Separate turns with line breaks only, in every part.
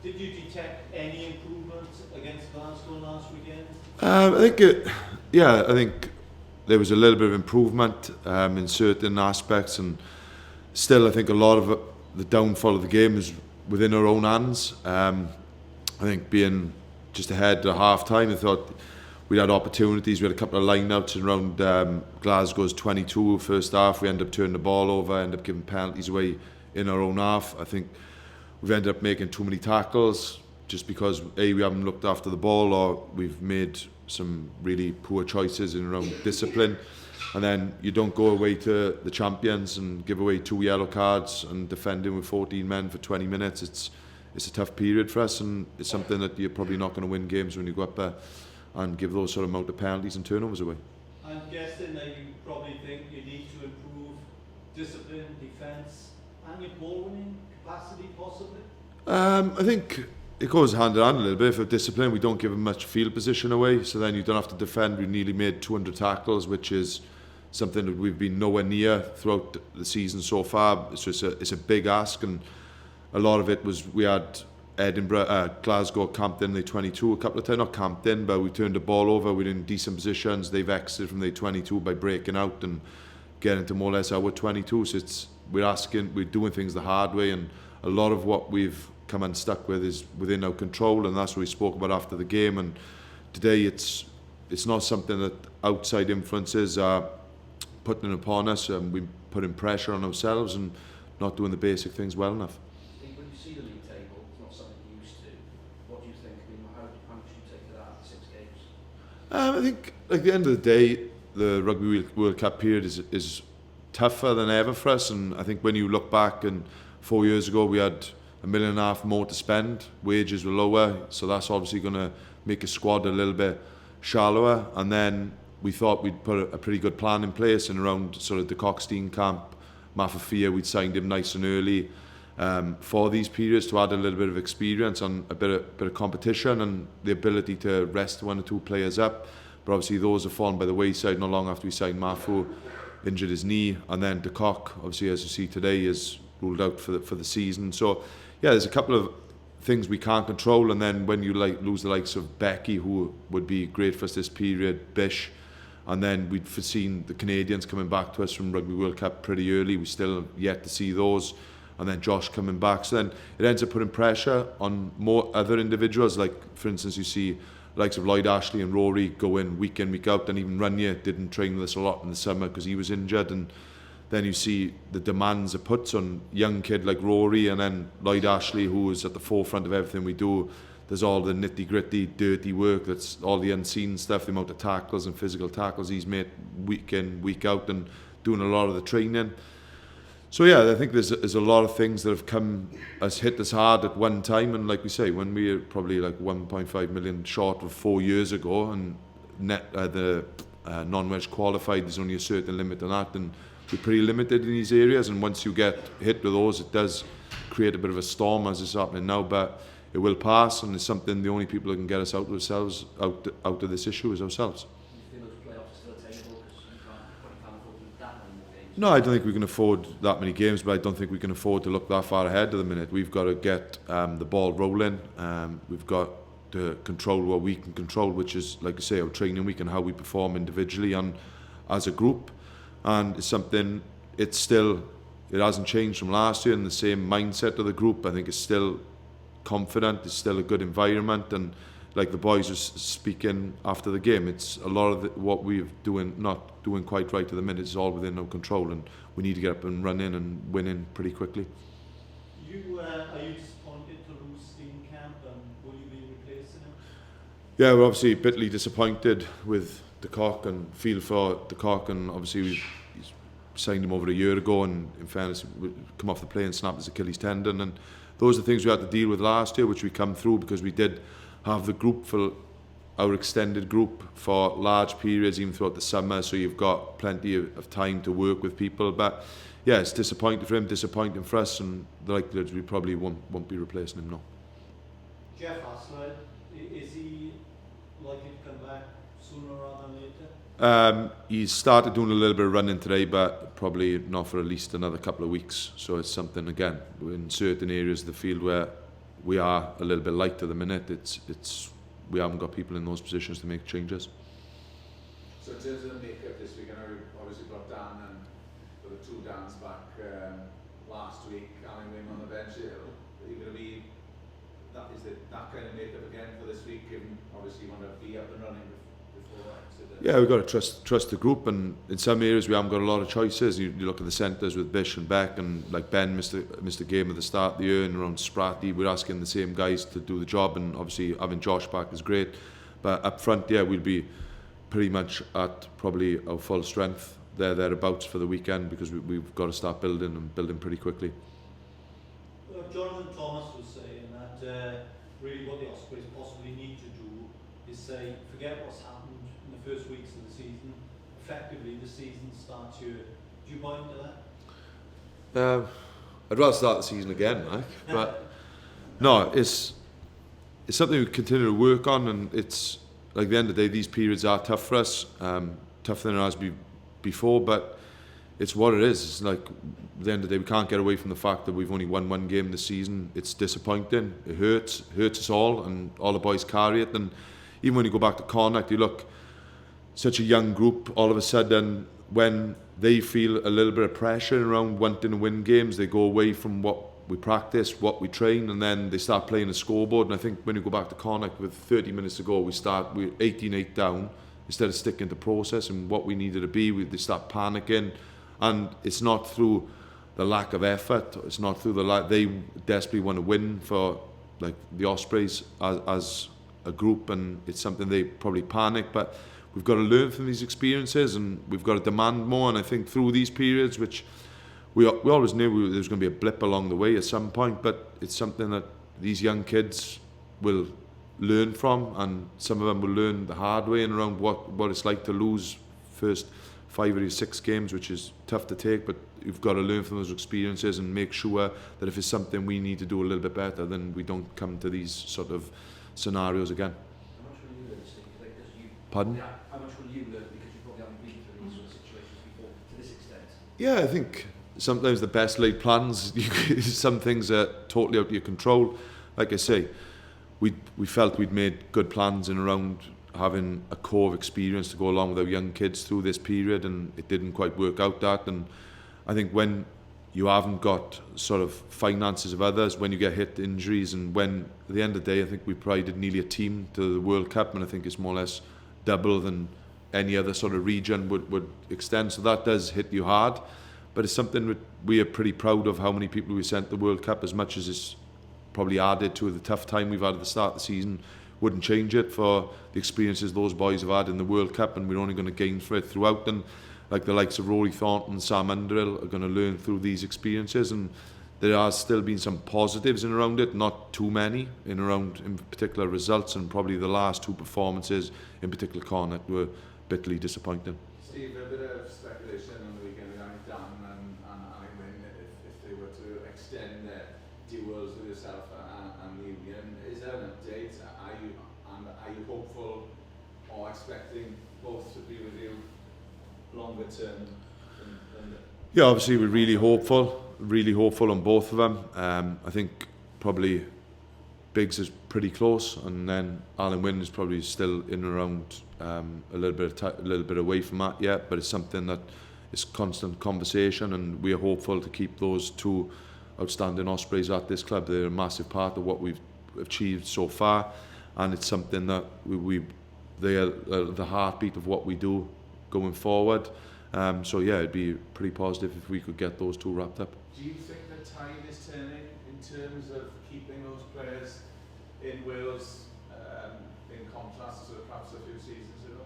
Did you detect any improvement against Glasgow last weekend?
I think there was a little bit of improvement in certain aspects, and still I think a lot of the downfall of the game is within our own hands. I think being just ahead at half time, I thought we had opportunities. We had a couple of line-outs around Glasgow's 22 first half. We ended up turning the ball over, ended up giving penalties away in our own half. I think we've ended up making too many tackles just because we haven't looked after the ball, or we've made some really poor choices in around discipline. And then you don't go away to the champions and give away 2 yellow cards and defending with 14 men for 20 minutes. It's a tough period for us, and it's something that you're probably not going to win games when you go up there and give those sort of amount of penalties and turnovers away.
I'm guessing that you probably think you need to improve discipline, defence, and your ball winning capacity possibly?
I think it goes hand in hand a little bit. For discipline, we don't give them much field position away, so then you don't have to defend. We nearly made 200 tackles, which is something that we've been nowhere near throughout the season so far. It's a big ask, and a lot of it was we had Glasgow camped in the 22 a couple of times, not camped in, but we turned the ball over. We're in decent positions. They've exited from the 22 by breaking out and getting to more or less our 22. So we're doing things the hard way, and a lot of what we've come unstuck with is within our control, and that's what we spoke about after the game. And today it's not something that outside influences are putting upon us, and we're putting pressure on ourselves and not doing the basic things well enough.
When you see the league table, it's not something you used to. What do you think? I mean, how much do you take to that after 6 games?
I think, at the end of the day, the Rugby World Cup period is tougher than ever for us, and I think when you look back, and 4 years ago we had $1.5 million more to spend, wages were lower, so that's obviously going to make a squad a little bit shallower. And then we thought we'd put a pretty good plan in place, and around sort of the Cockstein camp, Mafafia, we'd signed him nice and early for these periods to add a little bit of experience and a bit of competition and the ability to rest 1 or 2 players up. But obviously those have fallen by the wayside not long after we signed Mafu, injured his knee, and then De Kock, obviously as you see today, is ruled out for the season. So yeah, there's a couple of things we can't control, and then when you lose the likes of Becky, who would be great for us this period, Bish, and then we'd foreseen the Canadians coming back to us from Rugby World Cup pretty early. We still yet to see those, and then Josh coming back. So then it ends up putting pressure on more other individuals. Like for instance, you see the likes of Lloyd Ashley and Rory go in, week out, and even Runye didn't train with us a lot in the summer because he was injured. And then you see the demands it puts on young kid like Rory, and then Lloyd Ashley, who is at the forefront of everything we do. There's all the nitty-gritty, dirty work, that's all the unseen stuff, the amount of tackles and physical tackles he's made week in, week out, and doing a lot of the training. So yeah, I think there's a lot of things that have hit us hard at one time, and like we say, when we were probably like 1.5 million short of 4 years ago, and the non-wedge qualified, there's only a certain limit on that, and we're pretty limited in these areas, and once you get hit with those, it does create a bit of a storm as is happening now, but it will pass, and it's something the only people that can get us out of this issue is ourselves.
Do you think those playoffs are still attainable because you can't afford to lose that many more games?
No, I don't think we can afford that many games, but I don't think we can afford to look that far ahead at the minute. We've got to get the ball rolling. We've got to control what we can control, which is, like I say, our training week and how we perform individually and as a group. And it's something, it hasn't changed from last year, and the same mindset of the group, I think, is still confident, it's still a good environment, and like the boys were speaking after the game, it's a lot of what we're not doing quite right at the minute is all within our control, and we need to get up and running and winning pretty quickly.
Are you disappointed to lose Steenkamp, and will you be replacing him?
Yeah, we're obviously bitterly disappointed with De Kock and feel for De Kock, and obviously we signed him over a year ago, and in fairness, we come off the plane and snapped his Achilles tendon, and those are the things we had to deal with last year, which we come through because we did have the group for our extended group for large periods, even throughout the summer, so you've got plenty of time to work with people. But yeah, it's disappointing for him, disappointing for us, and the likelihood we probably won't be replacing him, no.
Jeff Aslett, is he likely to come back sooner rather than later?
He's started doing a little bit of running today, but probably not for at least another couple of weeks. So it's something, again, in certain areas of the field where we are a little bit light at the minute. We haven't got people in those positions to make changes.
So in terms of the makeup this week, I know you've obviously got Dan and the two Dans back last week, Alan Wynne on the bench. Are you going to be that kind of makeup again for this week? Given obviously you want to be up and running before that.
Yeah, we've got to trust the group, and in some areas we haven't got a lot of choices. You look at the centres with Bish and Beck, and like Ben missed a game at the start of the year, and around Spratty we're asking the same guys to do the job, and obviously having Josh back is great. But up front, yeah, we'll be pretty much at probably our full strength thereabouts for the weekend, because we've got to start building pretty quickly.
Jonathan Thomas was saying that really what the Ospreys possibly need to do is say, forget what's happened in the first weeks of the season. Effectively, the season starts here. Do you buy into that?
I'd rather start the season again, Mike. But no, it's something we continue to work on, and it's like at the end of the day, these periods are tough for us, tougher than it has been before, but it's what it is. It's like at the end of the day, we can't get away from the fact that we've only won one game this season. It's disappointing. It hurts us all, and all the boys carry it. And even when you go back to Connacht, you look, such a young group, all of a sudden, when they feel a little bit of pressure around wanting to win games, they go away from what we practice, what we train, and then they start playing the scoreboard. And I think when you go back to Connacht with 30 minutes to go, we're 18-8 down, instead of sticking to process and what we needed to be. They start panicking, and it's not through the lack of effort. It's not through they desperately want to win for like the Ospreys as a group, and it's something they probably panic. But we've got to learn from these experiences, and we've got to demand more. And I think through these periods, which we always knew there was going to be a blip along the way at some point, but it's something that these young kids will learn from, and some of them will learn the hard way and around what it's like to lose first 5 or 6 games, which is tough to take. But you've got to learn from those experiences and make sure that if it's something we need to do a little bit better, then we don't come to these sort of scenarios again.
How much will you learn, Steve? Because
Pardon?
Yeah, how much will you learn, because you probably haven't been through these sort of situations before to this extent?
Yeah, I think sometimes the best laid plans, some things are totally out of your control. Like I say, we felt we'd made good plans in around having a core of experience to go along with our young kids through this period, and it didn't quite work out that. And I think when you haven't got sort of finances of others, when you get hit injuries, and when at the end of the day, I think we provided nearly a team to the World Cup, and I think it's more or less double than any other sort of region would extend. So that does hit you hard, but it's something that we are pretty proud of, how many people we sent to the World Cup. As much as it's probably added to the tough time we've had at the start of the season, wouldn't change it for the experiences those boys have had in the World Cup, and we're only going to gain for it throughout. And like the likes of Rory Thornton and Sam Underhill are going to learn through these experiences, and there has still been some positives in around it, not too many in around in particular results, and probably the last 2 performances in particular Connacht were bitterly disappointing.
Steve, a bit of speculation on the weekend regarding Dan and Alan Wynne, if they were to extend their duels with yourself and the Union. Is there an update? Are you hopeful or expecting both to be with you longer term?
Yeah, obviously we're really hopeful on both of them. I think probably Biggs is pretty close, and then Alan Wynne is probably still in and around a little bit away from that yet, but it's something that is constant conversation, and we are hopeful to keep those 2 outstanding Ospreys at this club. They're a massive part of what we've achieved so far, and it's something that they are the heartbeat of what we do going forward. So yeah, it'd be pretty positive if we could get those 2 wrapped up.
Do you think the tide is turning in terms of keeping those players in Wales, in contrast to perhaps a few seasons ago?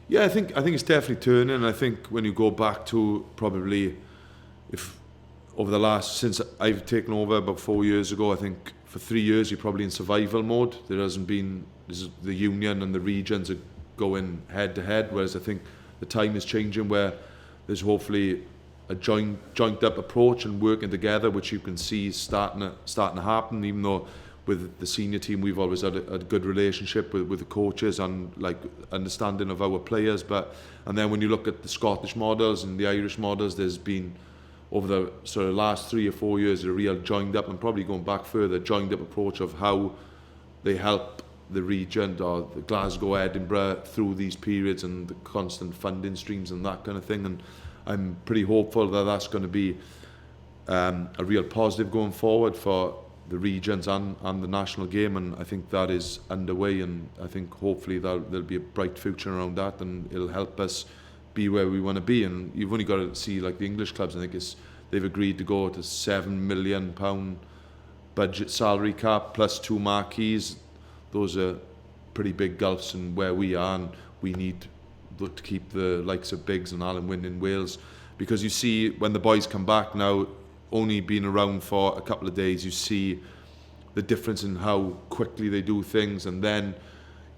Yeah, I think it's definitely turning. I think when you go back to probably, if over the last, since I've taken over about 4 years ago, I think for 3 years you're probably in survival mode. There hasn't been, the union and the regions are going head to head, whereas I think the time is changing where there's hopefully a joint up approach and working together, which you can see is starting to happen. Even though with the senior team we've always had a good relationship with the coaches and like understanding of our players, and then when you look at the Scottish models and the Irish models, there's been over the sort of last 3 or 4 years, a real joined up, and probably going back further, joined up approach of how they help the region or the Glasgow, Edinburgh through these periods, and the constant funding streams and that kind of thing. And I'm pretty hopeful that that's going to be a real positive going forward for the regions and the national game, and I think that is underway, and I think hopefully there'll be a bright future around that, and it'll help us be where we want to be. And you've only got to see like the English clubs. I think they've agreed to go to £7 million budget salary cap plus 2 marquees. Those are pretty big gulfs in where we are, and we need to keep the likes of Biggs and Alan Wynne in Wales, because you see when the boys come back now, only been around for a couple of days, you see the difference in how quickly they do things. And then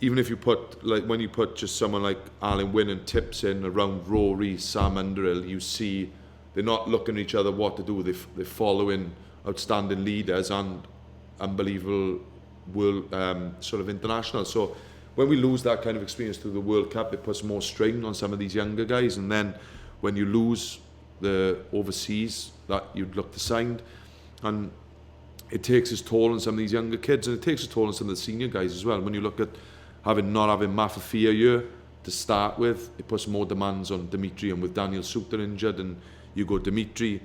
even if you put, like when you put just someone like Alan Wynne and Tips in around Rory, Sam Underhill, you see they're not looking at each other what to do. They're following outstanding leaders and unbelievable world sort of international. So when we lose that kind of experience through the World Cup, it puts more strain on some of these younger guys. And then when you lose the overseas that you'd look to sign, and it takes its toll on some of these younger kids, and it takes its toll on some of the senior guys as well. When you look at not having Mafafia a year to start with, it puts more demands on Dimitri, and with Daniel Suter injured, and you go Dimitri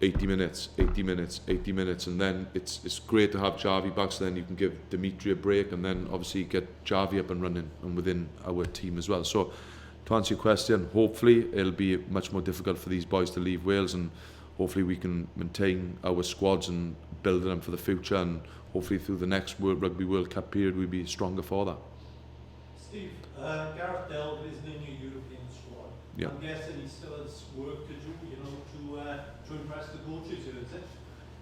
80 minutes, 80 minutes, 80 minutes, and then it's great to have Javi back, so then you can give Dimitri a break, and then obviously get Javi up and running and within our team as well. So to answer your question, hopefully it'll be much more difficult for these boys to leave Wales, and hopefully we can maintain our squads and build them for the future, and hopefully through the next Rugby World Cup period we'll be stronger for that.
Steve, Gareth Delve is in your European squad.
Yeah.
I'm guessing he still has work to do, to impress the coaches, is it?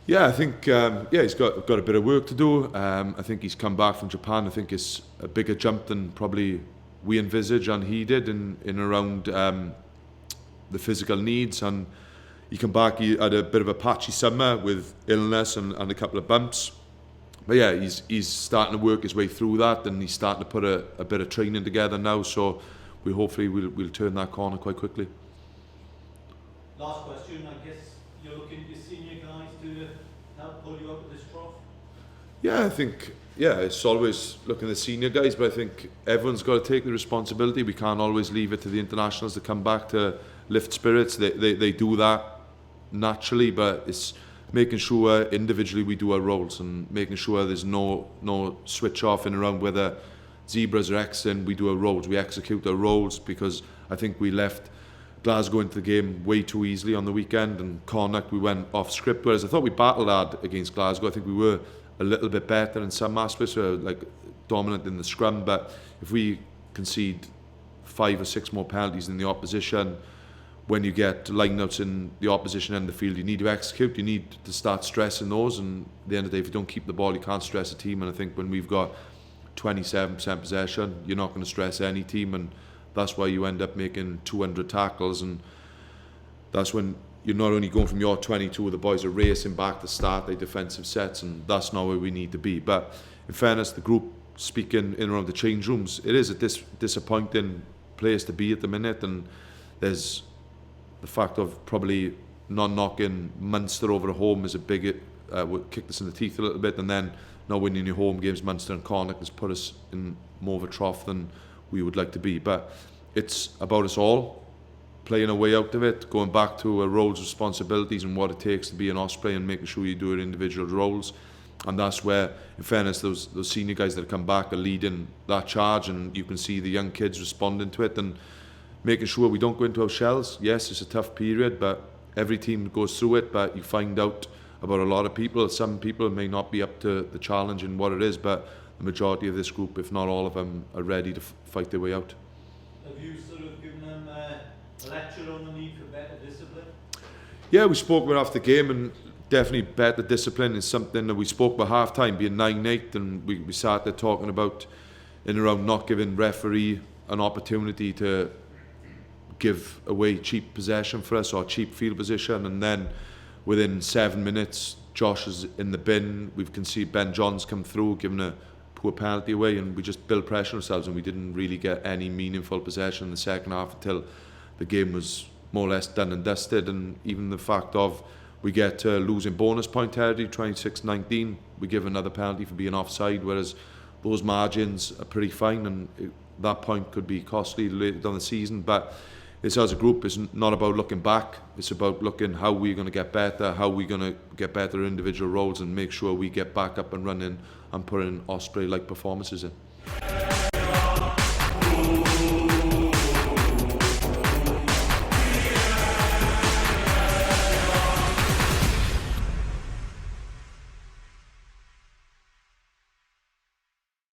Yeah, I think he's got a bit of work to do. I think he's come back from Japan. I think it's a bigger jump than probably we envisaged and he did in around the physical needs. And he come back, he had a bit of a patchy summer with illness and a couple of bumps. But yeah, he's starting to work his way through that, and he's starting to put a bit of training together now. So we'll turn that corner quite quickly.
Last question, I guess you're looking at your senior guys to help pull you out of this trough?
Yeah, I think, it's always looking at the senior guys, but I think everyone's got to take the responsibility. We can't always leave it to the internationals to come back to lift spirits. They do that naturally, but it's making sure individually we do our roles, and making sure there's no switch off in around whether Zebras or Exton. We do our roles, we execute our roles, because I think we left Glasgow into the game way too easily on the weekend, and Connacht we went off script, whereas I thought we battled hard against Glasgow. I think we were a little bit better in some aspects, we were like dominant in the scrum, but if we concede 5 or 6 more penalties than the opposition, when you get lineouts in the opposition end of the field, you need to execute, you need to start stressing those, and at the end of the day, if you don't keep the ball, you can't stress a team. And I think when we've got 27% possession, you're not going to stress any team, and that's why you end up making 200 tackles, and that's when you're not only going from your 22, the boys are racing back to start their defensive sets, and that's not where we need to be. But in fairness, the group speaking in around the change rooms, it is a disappointing place to be at the minute, and there's the fact of probably not knocking Munster over at home is a big kicked us in the teeth a little bit, and then not winning your home games, Munster and Connacht, has put us in more of a trough than we would like to be. But it's about us all playing our way out of it, going back to our roles, responsibilities, and what it takes to be an Osprey, and making sure you do your individual roles. And that's where, in fairness, those senior guys that come back are leading that charge, and you can see the young kids responding to it and making sure we don't go into our shells. Yes, it's a tough period, but every team goes through it, but you find out about a lot of people. Some people may not be up to the challenge and what it is, but the majority of this group, if not all of them, are ready to fight their way out.
Have you sort of given them a lecture on the need for better discipline?
Yeah, we spoke about after the game, and definitely better discipline is something that we spoke about half-time, being 9-8, and we started talking about in around not giving referee an opportunity to give away cheap possession for us or cheap field position, and then within 7 minutes Josh is in the bin. We've conceded, Ben John's come through, given a poor penalty away, and we just built pressure on ourselves, and we didn't really get any meaningful possession in the second half until the game was more or less done and dusted, and even the fact of we get losing bonus point territory, 26-19, we give another penalty for being offside, whereas those margins are pretty fine, and that point could be costly later down the season. But it's, as a group, it's not about looking back, it's about looking how we're going to get better, how we're going to get better individual roles and make sure we get back up and running and putting Osprey-like performances in.